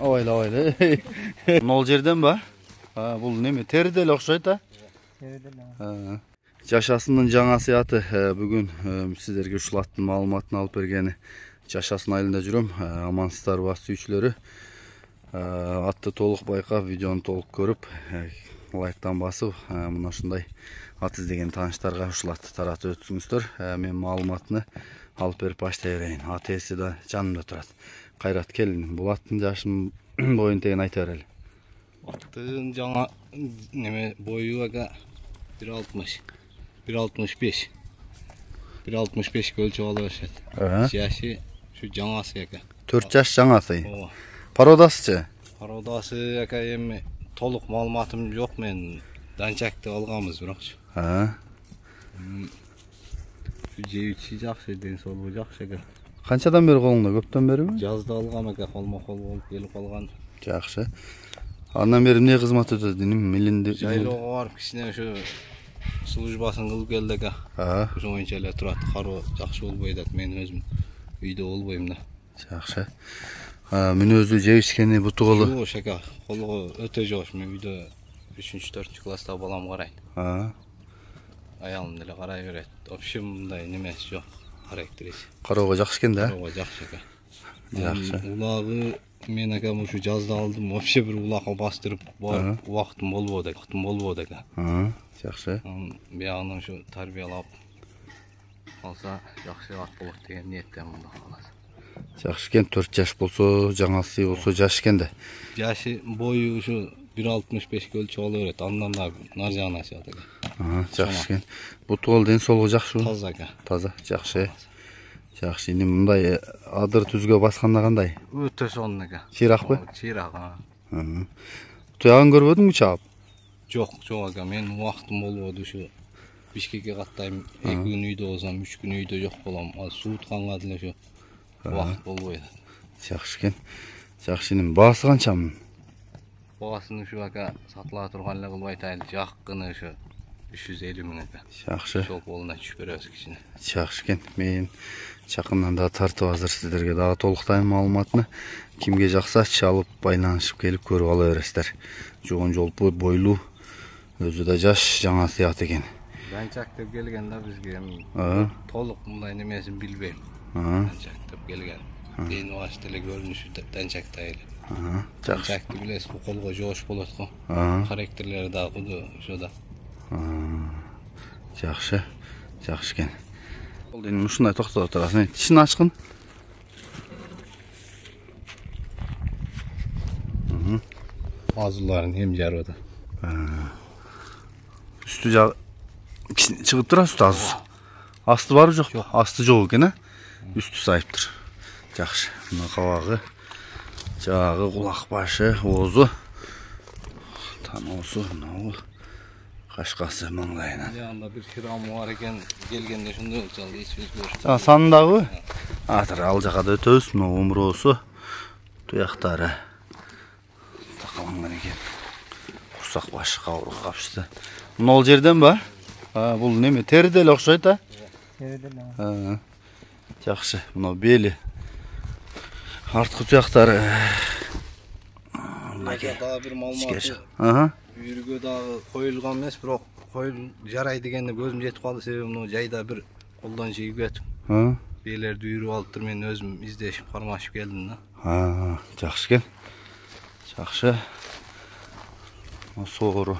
Awayla. Nol жерден ба? Бұл неме? Теріде эле окшойт да? Теріде эле. Жашасынын жаңа сыяты бүгүн сиздерге ушул маалыматын алып бергени. Жашасын айылында жүрөм. Амансыздарбы сүйүүчүлөрү. Атты толук байкап, видеону толук көрүп, лайктан басып, мына ушундай ат издеген тааныштарга ушул атты таратып өтсүңүздөр. Мен маалыматыны алып берип баштай берейин. Ат ээси да жанымда турат. Кайрат келин, бул аттын жашын боюн тегин айта берели. Аттын жаңа неме бою ага 1.60, 1.65. 1.65 өлчөп ала башат. Жашы şu жаңасы ага. 4 жаш жаңасы. Пародасычы? Пародасы ага эми толук маалыматым жок, мен данчакты алганбыз бирокчу. Жейүүчү жакшы, ден соолугу жакшы ага. Канчадан бери колуңда? Көптөн бериби? Жазда алгам ага, колмо-кол болуп келип калган. Жакшы. Андан бери эмне кызмат өтөдү? Милинди жайлоого барып кичине ошо службасын кылып келди ага. Ошо боюнча эле турат. Кароо жакшы болбой атат. Мен өзүм үйдө болбойм да. Жакшы. Мүнөзү жебишкени буту колу. Жош ага. Колго өтө жош. Мен үйдө 3-4 класста балам карайт. Аялым деле карай берет. Вообще мындай немеси жок. Характериси. Кароого жакшы экен да? Кароого жакшы ага. Жакшы. Улагы мен ага ушу жазда алдым. Вообще бир улакка бастырып барып убактым болбоду ага. Жакшы. Биягынан ушу тарбиялап алса жакшы ат болот деген ниеттен мында калат. Жакшы экен, 4 жаш болсо, жаңасы болсо жаш экен да. Жашы бою ушу 1.65 өлчөп ала берет. Андан да нар жагына чыгат ага. Жакшы экен. Буту кол ден соолугу жакшыбы? Таза ага. Таза, жакшы. Жакшы. Эми мындай адыр түзгө басканда кандай? Өтө сонун ага. Чыйракпы? Чыйрак ага. Туягын көрбөдүңбү чаап? Жок ага. Мен убактым болбоду ушу. Бишкекке каттайм, 2 күн үйдө болсом, 3 күн үйдө жок болом. Ал суутканга деле ушу убакыт болбой атат. Жакшы экен. Жакшы. Эми баасы канчамын? Баасын ушу ага сатыла турган эле кылбай атайын. Жаккыны ушу 350 миң ага. Жакшы. Ошол колуна түшүп беребиз кичине. Жакшы экен. Мен жакындан да тартып азыр сиздерге дагы толуктайм маалыматыны. Кимге жакса чалып байланышып келип көрүп ала бересиздер. Жогон жолпу бойлуу, өзү да жаш, жаңа сыят экен. Данчак деп келген да бизге. Толук мындай немесин билбейм. Данчак деп келген. Ден баш деле көрүнүшү данчакта эле. Данчакты билесиз, колго жоош болот го. Характерлери да куду ошо да. Жакшы. Жакшы экен. Бул эми ушундай токтоп турасың. Тишин ачкын. Азууларын эм жарып атат. Үстү жагы чыгып турат, үстү аз. Асты барбы жокпу? Асты жок экен, Үстү сайыптыр. Жакшы. Мына кабагы, жагы, кулак башы, оозу, таноосу, мынабу кашкасы маңдайынан. Янда бир хирамы бар экен, келгенде ошондой болчу, эч өзгөрүш. Жана санындагы атыр ал жака да өтөбүз. Мына омуроосу, туяктары такаланган экен. Курсак башы, кабырга капчысы. Мына жерден ба? Бул неме? Теріде эле окшойт да? Теріде эле. Жакшы. Мына бели, арткы туяктары. Дагы бир маалымат. Үйрүгө дагы коюлган эмес, бирок коюл жарай дегенде көзүм жетип калды, себеби мына жайда бир колдон жегип кетип. Белерди үйрүп алыптыр, мен өзүм издешип кармашып келдим да. Жакшы экен. Жакшы. Соору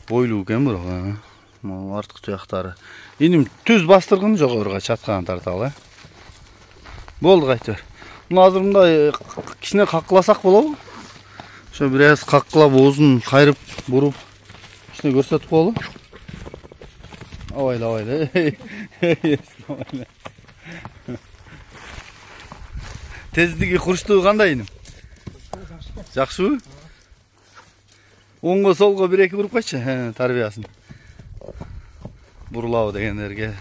бойлуу экен бирок, арткы туяктары. Иним түз бастыргын жогоруга чатканын тарталы. Болду кайтыр. Мына азыр мындай кичине каккыласак болобу? Ошо бир аз каккылап оозун кайрып, буруп кичине көрсөтүп коелу. Awayla. Тездиги, курчтугу кандай иним? Жакшыбы? Оңго солго 1-2 буруп койчу, тарбиясын. Бурулабы дегендерге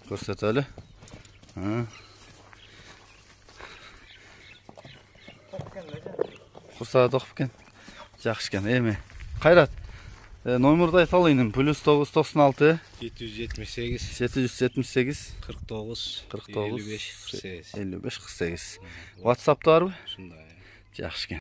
көрсөтөлү. Курсага токуп экен. Жакшы экен. Эми Кайрат, номерди айталы иним. +996 778 49 55 48. WhatsApp'ta барбы? Ушундай. Yaxşı ekan.